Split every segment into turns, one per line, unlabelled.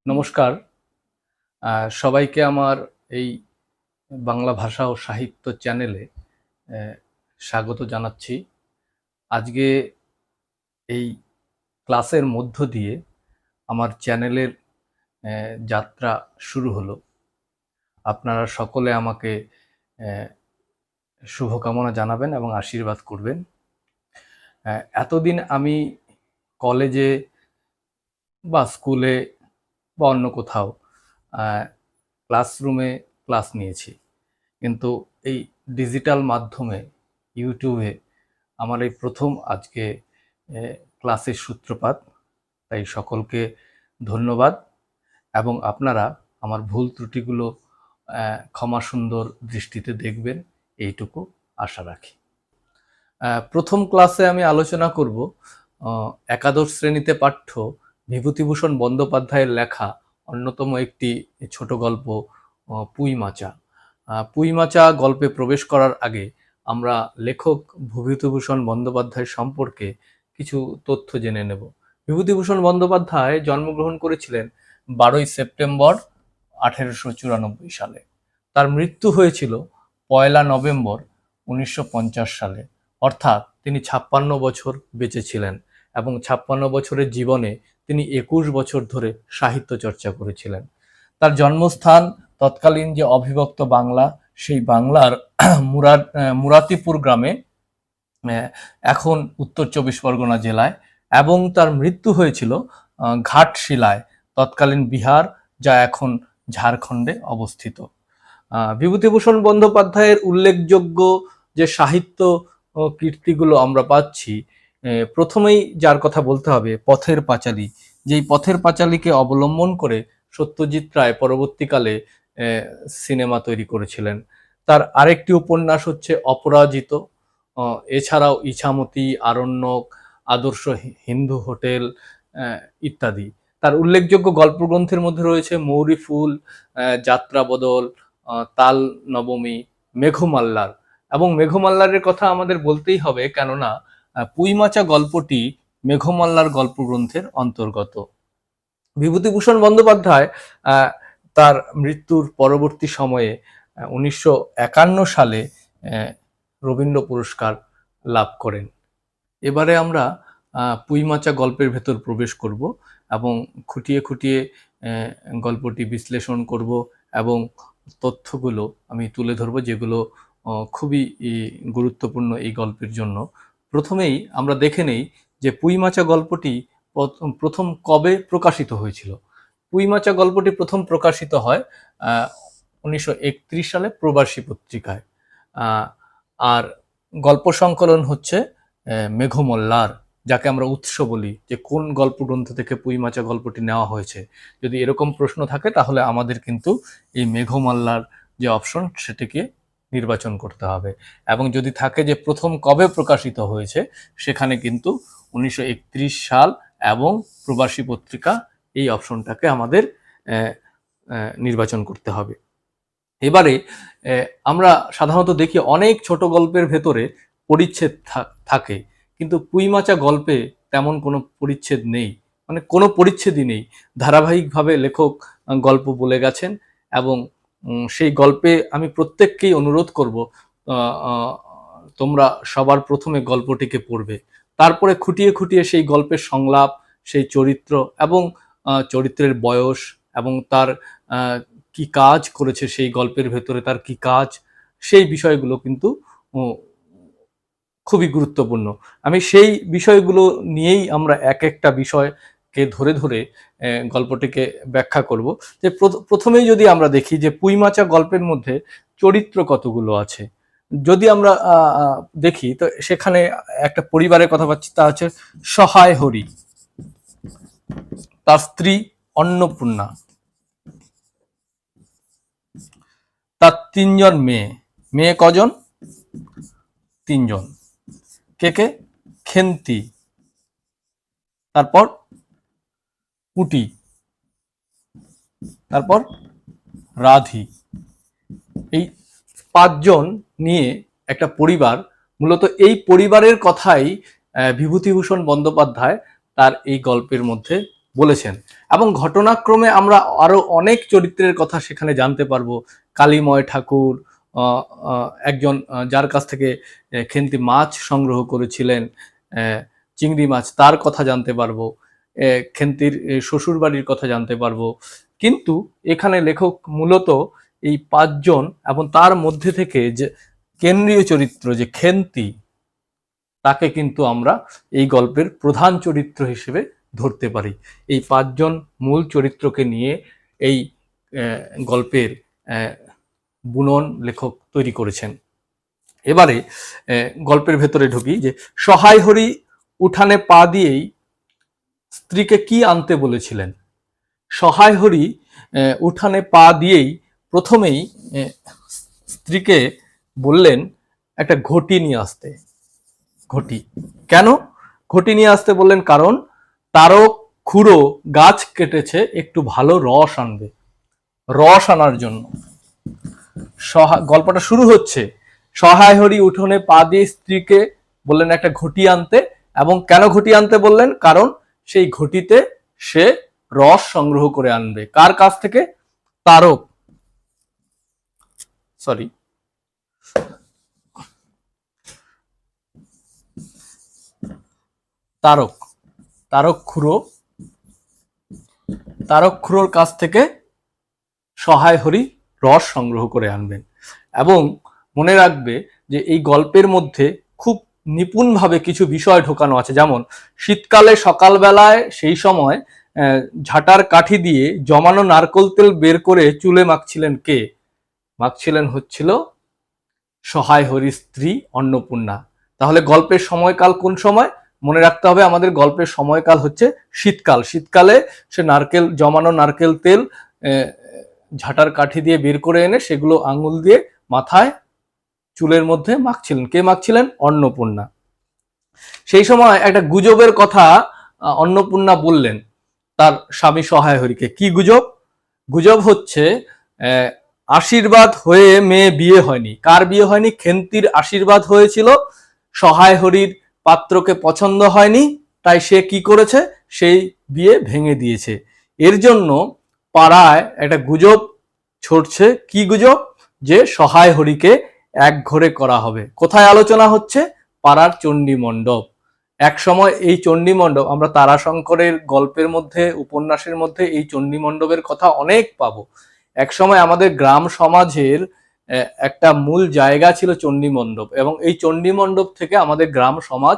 নমস্কার। সবাইকে আমার এই বাংলা ভাষা ও সাহিত্য চ্যানেলে স্বাগত জানাচ্ছি। আজকে এই ক্লাসের মধ্য দিয়ে আমার চ্যানেলের যাত্রা শুরু হলো। আপনারা সকলে আমাকে শুভকামনা জানাবেন এবং আশীর্বাদ করবেন। এতদিন আমি কলেজে বা স্কুলে বা অন্য কোথাও ক্লাসরুমে ক্লাস নিয়েছি, কিন্তু এই ডিজিটাল মাধ্যমে ইউটিউবে আমার এই প্রথম আজকে ক্লাসের সূত্রপাত। তাই সকলকে ধন্যবাদ এবং আপনারা আমার ভুল ত্রুটিগুলো ক্ষমা সুন্দর দৃষ্টিতে দেখবেন, এইটুকু আশা রাখি। প্রথম ক্লাসে আমি আলোচনা করব একাদশ শ্রেণীতে পাঠ্য বিভূতিভূষণ বন্দ্যোপাধ্যায়ের লেখা অন্যতম একটি ছোট গল্প পুঁইমাচা। পুঁইমাচা গল্পে প্রবেশ করার আগে আমরা লেখক বিভূতিভূষণ বন্দ্যোপাধ্যায় সম্পর্কে কিছু তথ্য জেনে নেব। বিভূতিভূষণ বন্দ্যোপাধ্যায় জন্মগ্রহণ করেছিলেন 12ই সেপ্টেম্বর 1894 সালে। তার মৃত্যু হয়েছিল 1 নভেম্বর 1950 সালে। অর্থাৎ তিনি 56 বছর বেঁচে ছিলেন এবং 56 বছরের জীবনে তিনি 21 বছর ধরে সাহিত্য চর্চা করেছিলেন। তার জন্মস্থান তৎকালীন যে অবিভক্ত বাংলা, সেই বাংলার মুরাতিপুর গ্রামে, এখন উত্তর 24 পরগনা জেলায়, এবং তার মৃত্যু হয়েছিল ঘাটশিলায়, তৎকালীন বিহার, যা এখন ঝাড়খণ্ডে অবস্থিত। বিভূতিভূষণ বন্দ্যোপাধ্যায়ের উল্লেখযোগ্য যে সাহিত্য কীর্তিগুলো আমরা পাচ্ছি, প্রথমেই যার কথা বলতে হবে পথের পাঁচালী। যেই পথের পাঁচালীকে অবলম্বন করে সত্যজিৎ রায় পরবর্তীকালে সিনেমা তৈরি করেছিলেন। তার আরেকটি উপন্যাস হচ্ছে অপরাজিত। এছাড়াও ইছামতি, আরণ্যক, আদর্শ হিন্দু হোটেল ইত্যাদি। তার উল্লেখযোগ্য গল্পগ্রন্থের মধ্যে রয়েছে মৌরি ফুল, যাত্রা বদল, তাল নবমী, মেঘমাল্লার। এবং মেঘমাল্লারের কথা আমাদের বলতেই হবে, কেননা পুঁইমাচা গল্পটি মেঘমাল্লার গল্পগ্রন্থের অন্তর্গত। বিভূতিভূষণ বন্দ্যোপাধ্যায় তার মৃত্যুর পরবর্তী সময়ে 1951 সালে রবীন্দ্র পুরস্কার লাভ করেন। এবারে আমরা পুঁইমাচা গল্পের ভেতর প্রবেশ করব এবং খুঁটিয়ে খুঁটিয়ে গল্পটি বিশ্লেষণ করব এবং তথ্যগুলো আমি তুলে ধরব, যেগুলো খুবই গুরুত্বপূর্ণ এই গল্পের জন্য। প্রথমেই আমরা দেখে নেই যে পুঁইমাচা গল্পটি প্রথম কবে প্রকাশিত হয়েছিল। পুঁইমাচা গল্পটি প্রথম প্রকাশিত হয় 1931 সালে প্রবাসী পত্রিকায়। আর গল্প সংকলন হচ্ছে মেঘমল্লার, যাকে আমরা উৎস বলি, যে কোন গল্পগ্রন্থ থেকে পুঁইমাচা গল্পটি নেওয়া হয়েছে। যদি এরকম প্রশ্ন থাকে তাহলে আমাদের কিন্তু এই মেঘমল্লার যে অপশন সেটিকে নির্বাচন করতে হবে, এবং যদি থাকে যে প্রথম কবে প্রকাশিত হয়েছে, সেখানে কিন্তু 1931 সাল এবং প্রবাসী পত্রিকা, এই অপশনটাকে আমাদের নির্বাচন করতে হবে। এবারে আমরা সাধারণত দেখি অনেক ছোট গল্পের ভেতরে পরিচ্ছেদ থাকে, কিন্তু পুঁইমাচা গল্পে তেমন কোনো পরিচ্ছেদ নেই, মানে কোনো পরিচ্ছেদই নেই। ধারাবাহিকভাবে লেখক গল্প বলে গেছেন এবং সেই গল্পে আমি প্রত্যেককেই অনুরোধ করব, তোমরা সবার প্রথমে গল্পটিকে পড়বে, তারপরে খুঁটিয়ে খুঁটিয়ে সেই গল্পের সংলাপ, সেই চরিত্র এবং চরিত্রের বয়স এবং তার কি কাজ করেছে সেই গল্পের ভেতরে, তার কি কাজ, সেই বিষয়গুলো কিন্তু খুবই গুরুত্বপূর্ণ। আমি সেই বিষয়গুলো নিয়েই আমরা এক একটা বিষয়কে ধরে ধরে গল্পটিকে ব্যাখ্যা করব। যে প্রথমেই যদি আমরা দেখি যে পুঁইমাচা গল্পের মধ্যে চরিত্র কতগুলো আছে, যদি আমরা দেখি তো সেখানে একটা পরিবারের কথা পাচ্ছি, তা হচ্ছে সহায় হরি, তার স্ত্রী অন্নপূর্ণা, তার 3 জন মেয়ে। মেয়ে কজন? 3 জন। কে কে? খেন্তি, তারপর পুটি, তারপর রাধি। এই 5 জন নিয়ে একটা পরিবার। মূলত এই পরিবারের কথাই বিভূতিভূষণ বন্দ্যোপাধ্যায় তার এই গল্পের মধ্যে বলেছেন। এবং ঘটনাক্রমে আমরা আরো অনেক চরিত্রের কথা সেখানে জানতে পারবো। কালীময় ঠাকুর, একজন যার কাছ থেকে খেন্তি মাছ সংগ্রহ করেছিলেন, চিংড়ি মাছ, তার কথা জানতে পারবো। খেন্তির শ্বশুর বাড়ির কথা জানতে পারবো। কিন্তু এখানে লেখক মূলত এই 5 জন এবং তার মধ্যে থেকে যে কেন্দ্রীয় চরিত্র যে খেন্তি, তাকে কিন্তু আমরা এই গল্পের প্রধান চরিত্র হিসেবে ধরতে পারি। এই 5 জন মূল চরিত্রকে নিয়ে এই গল্পের বুনন লেখক তৈরি করেছেন। এবারে গল্পের ভেতরে ঢুকি যে সহায় হরি উঠানে পা দিয়েই স্ত্রীকে কি আনতে বলেছিলেন। সহায় হরি উঠানে পা দিয়েই প্রথমেই স্ত্রীকে বললেন একটা ঘটি নিয়ে আসতে। ঘটি কেন ঘটি নিয়ে আসতে বললেন? কারণ তারক খুড়ো গাছ কেটেছে, একটু ভালো রস আনবে। রস আনার জন্য গল্পটা শুরু হচ্ছে। সহায় হরি উঠোনে পা দিয়ে স্ত্রীকে বললেন একটা ঘটি আনতে। এবং কেন ঘটি আনতে বললেন? কারণ সেই ঘটিতে সে রস সংগ্রহ করে আনবে। কার কাছ থেকে? তারক খুড়োর কাছ থেকে সহায় হরি রস সংগ্রহ করে আনবেন। এবং মনে রাখবে যে এই গল্পের মধ্যে খুব নিপুণভাবে কিছু বিষয় ঢোকানো আছে। যেমন শীতকালে সকালবেলায় সেই সময় ঝাঁটার কাঠি দিয়ে জমানো নারকেল তেল বের করে চুলে মাখছিলেন কে? মাখছিলেন হচ্ছিল সহায় হরির স্ত্রী অন্নপূর্ণা। তাহলে গল্পের সময়কাল কোন সময়? মনে রাখতে হবে আমাদের গল্পের সময়কাল হচ্ছে শীতকাল। শীতকালে সে জমানো নারকেল তেল ঝাঁটার কাঠি দিয়ে বের করে এনে সেগুলো আঙুল দিয়ে মাথায় চুলের মধ্যে মাখছিলেন। কে মাখছিলেন? অন্নপূর্ণা। সেই সময় একটা গুজবের কথা অন্নপূর্ণা বললেন তার স্বামী সহায় হরিকে। কি গুজব? গুজব হচ্ছে আশীর্বাদ হয়ে মেয়ে বিয়ে হয়নি। কার বিয়ে হয়নি? খেন্তির আশীর্বাদ হয়েছিল, সহায় হরির পাত্রকে পছন্দ হয়নি, তাই সে কি করেছে? সেই বিয়ে ভেঙে দিয়েছে। এর জন্য পাড়ায় একটা গুজব ছড়ছে। কি গুজব? যে সহায় হরিকে একঘরে করা হবে। কোথায় আলোচনা হচ্ছে? পাড়ার চণ্ডী মণ্ডপ। এক সময় এই চণ্ডী মণ্ডপ আমরা তারাশঙ্করের গল্পের মধ্যে, উপন্যাসের মধ্যে এই চণ্ডী মণ্ডপের কথা অনেক পাবো। এক সময় আমাদের গ্রাম সমাজের একটা মূল জায়গা ছিল চণ্ডী মণ্ডপ, এবং এই চণ্ডী মণ্ডপ থেকে আমাদের গ্রাম সমাজ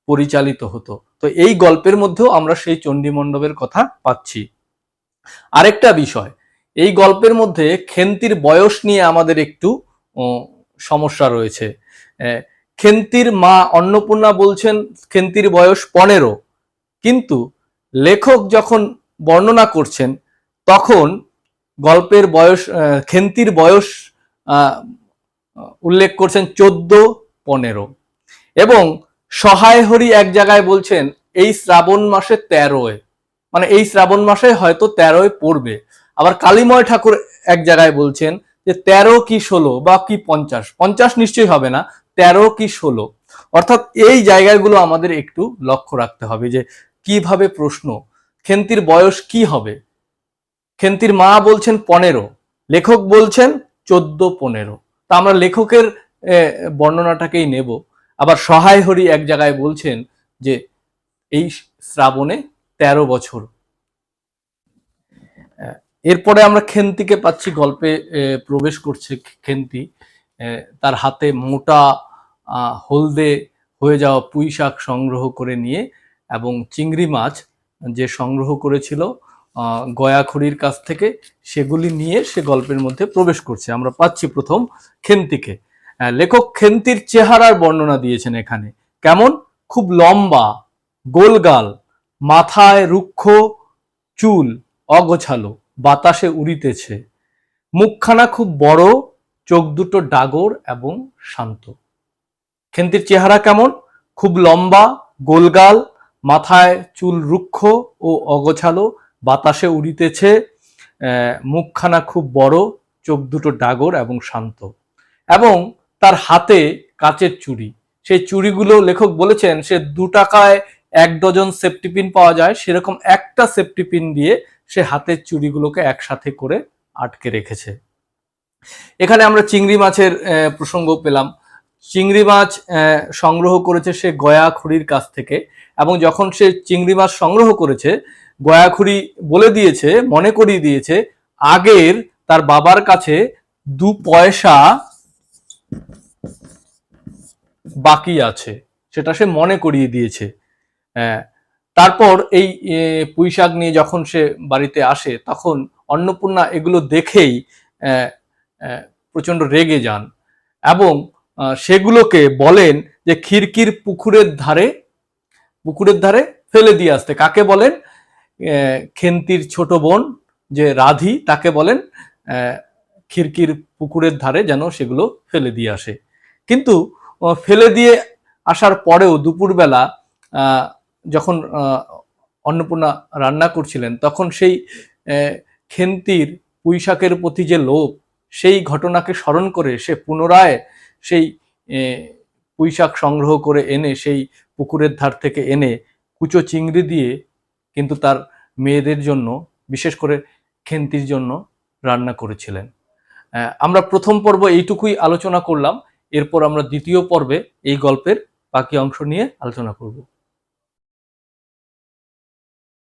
পরিচালিত হতো। তো এই গল্পের মধ্যেও আমরা সেই চণ্ডী মণ্ডপের কথা পাচ্ছি। আরেকটা বিষয়, এই গল্পের মধ্যে খেন্তির বয়স নিয়ে আমাদের একটু সমস্যা রয়েছে। খেন্তির মা অন্নপূর্ণা বলছেন খেন্তির বয়স 15, কিন্তু লেখক যখন বর্ণনা করছেন তখন গল্পের বয়স, খেন্তির বয়স উল্লেখ করছেন 14-15। এবং সহায় হরি এক জায়গায় বলছেন এই শ্রাবণ মাসে 13, মানে এই শ্রাবণ মাসে হয়তো 13 পড়বে। আবার কালীময় ঠাকুর এক জায়গায় বলছেন যে 13 কি 16 বা কি 50 নিশ্চয়ই হবে না, 13 কি 16। অর্থাৎ এই জায়গাগুলো আমাদের একটু লক্ষ্য রাখতে হবে যে কিভাবে প্রশ্ন, খেন্তির বয়স কি হবে। খেন্তির মা বলছেন 15, লেখক বলছেন 14-15। তা আমরা লেখকের বর্ণনাটাকেই নেব। আবার সহায় হরি এক জায়গায় বলছেন যে এই শ্রাবণে 13 বছর। এরপরে আমরা খেন্তিকে পাচ্ছি, গল্পে প্রবেশ করছে খেন্তি। তার হাতে মোটা হলদে হয়ে যাওয়া পুঁই শাক সংগ্রহ করে নিয়ে, এবং চিংড়ি মাছ যে সংগ্রহ করেছিল গয়াখড়ির কাছ থেকে, সেগুলি নিয়ে সে গল্পের মধ্যে প্রবেশ করছে। আমরা পাচ্ছি প্রথম খেন্তিকে। লেখক খেন্তির চেহারার বর্ণনা দিয়েছেন এখানে। কেমন? খুব লম্বা, গোলগাল, মাথায় রুক্ষ চুল, অগোছালো, বাতাসে উড়িতেছে, মুখখানা খুব বড়, চোখ দুটো ডাগর এবং শান্ত। খেন্তির চেহারা কেমন? খুব লম্বা, গোলগাল, মাথায় চুল রুক্ষ ও অগোছালো, বাতাসে উড়িতেছে, মুখখানা খুব বড়, চোখ দুটো ডাগর এবং শান্ত। এবং তার হাতে কাচের চুড়ি। সেই চুড়িগুলো লেখক বলেছেন সে 2 টাকায় 1 ডজন সেফটি পিন পাওয়া যায়, সেরকম একটা সেফটি পিন দিয়ে সে হাতের চুড়িগুলোকে একসাথে করে আটকে রেখেছে। এখানে আমরা চিংড়ি মাছের প্রসঙ্গ পেলাম। চিংড়ি মাছ সংগ্রহ করেছে সে গয়াখুড়ির কাছ থেকে, এবং যখন সে চিংড়ি মাছ সংগ্রহ করেছে, গয়াখুড়ি বলে দিয়েছে, মনে করিয়ে দিয়েছে আগের তার বাবার কাছে 2 পয়সা বাকি আছে, সেটা সে মনে করিয়ে দিয়েছে। তারপর এই পুঁইশাক নিয়ে যখন সে বাড়িতে আসে, তখন অন্নপূর্ণা এগুলো দেখেই প্রচন্ড রেগে যান এবং সেগুলোকে বলেন যে খিড়কির পুকুরের ধারে ফেলে দিয়ে আসতে। কাকে বলেন? খেন্তির ছোট বোন যে রাধি, তাকে বলেন খিড়কির পুকুরের ধারে যেন সেগুলো ফেলে দিয়ে আসে। কিন্তু ফেলে দিয়ে আসার পরেও দুপুরবেলা যখন অন্নপূর্ণা রান্না করছিলেন, তখন সেই খেন্তির পুঁইশাকের প্রতি যে লোভ, সেই ঘটনাকে স্মরণ করে সে পুনরায় সেই পুঁইশাক সংগ্রহ করে এনে সেই পুকুরের ধার থেকে এনে কুচো চিংড়ি দিয়ে কিন্তু তার মেয়েদের জন্য, বিশেষ করে খেন্তির জন্য রান্না করেছিলেন। আমরা প্রথম পর্ব এইটুকুই আলোচনা করলাম। এরপর আমরা দ্বিতীয় পর্বে এই গল্পের বাকি অংশ নিয়ে আলোচনা করব।